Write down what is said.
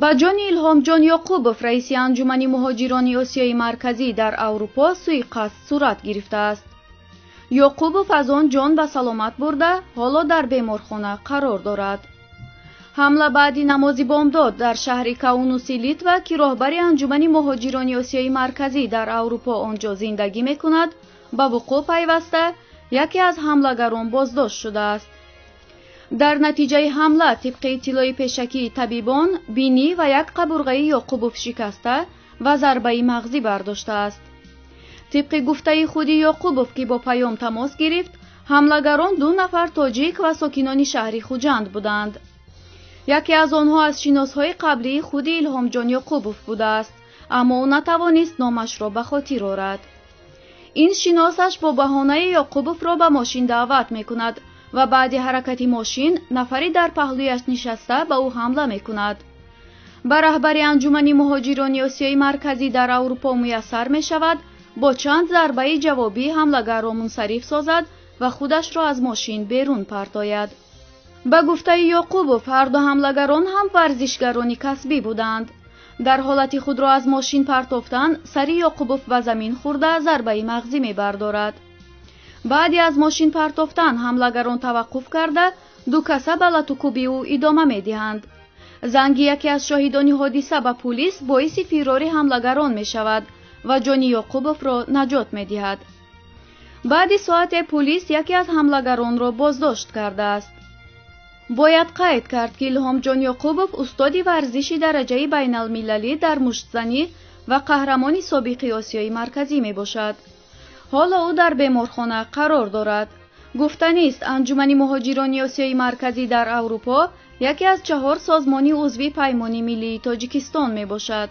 ба ҷони Илҳомҷон Ёқубов раиси анҷумани муҳоҷирони Осиёи марказӣ дар Аврупо Сӯиқасд сурат гирифтааст. Ёқубов аз он ҷон ба саломат бурда, ҳоло дар беморхона қарор дорад. ҳамла баъди намози бомдод дар шаҳри Каунуси Литва, ки роҳбари анҷумани муҳоҷирони Осиёи марказӣ дар Аврупо онҷо зиндагӣ мекунад, ба вуқӯъ пайваста яке аз ҳамлагарон боздошт шудааст. дар натиҷаи ҳамла тибқи иттилои пешакии табибон, бинӣ ва як қабурғаи Ёқубов шикаста ва зарбаи мағзӣ бардоштааст. тибқи гуфтаи худи Ёқубов, ки бо паём тамос гирифт, ҳамлагарон 2 нафар тоҷик ва сокинони шаҳри Хуҷанд буданд. яке аз онҳо аз шиносҳои қаблии худи Илҳомҷон Ёқубов будааст, аммо ӯ натавонист номашро ба хотир орад. ин шиносаш бо баҳонаи Ёқубовро ба мошин даъват мекунад ва баъди ҳаракати мошин нафари дар паҳлӯяш нишаста ба ӯ ҳамла мекунад. ба раҳбари анҷумани муҳоҷирони Осиёи марказӣ дар Аврупо муяссар мешавад бо чанд зарбаи ҷавобӣ ҳамлагарро мунсариф созад ва худашро аз мошин берун партояд. ба гуфтаи Ёқубов, ҳарду ҳамлагарон ҳам варзишгарони касбӣ буданд. дар ҳолати худро аз мошин партофтан, сари Ёқубов ба замин хӯрда зарбаи мағзӣ мебардорад. баъди аз мошин партофтан ҳамлагарон таваққуф карда, 2 каса ба латукуби ӯ идома медиҳанд. занги яке аз шоҳидони ҳодиса ба пулис боиси фирори ҳамлагарон мешавад ва ҷони Ёқубовро наҷот медиҳад. баъди соате пулис яке аз ҳамлагаронро боздошт кардааст. бояд қайд кард, ки Илҳомҷон Ёқубов устоди варзиши дараҷаи байналмилалӣ дар муштзанӣ ва қаҳрамони собиқи Осиёи марказӣ мебошад. ҳоло ӯ дар беморхона қарор дорад. гуфтанист, анҷумани муҳоҷирони Осиёи марказӣ дар Аврупо яке аз 4 созмони узви паймони миллии Тоҷикистон мебошад.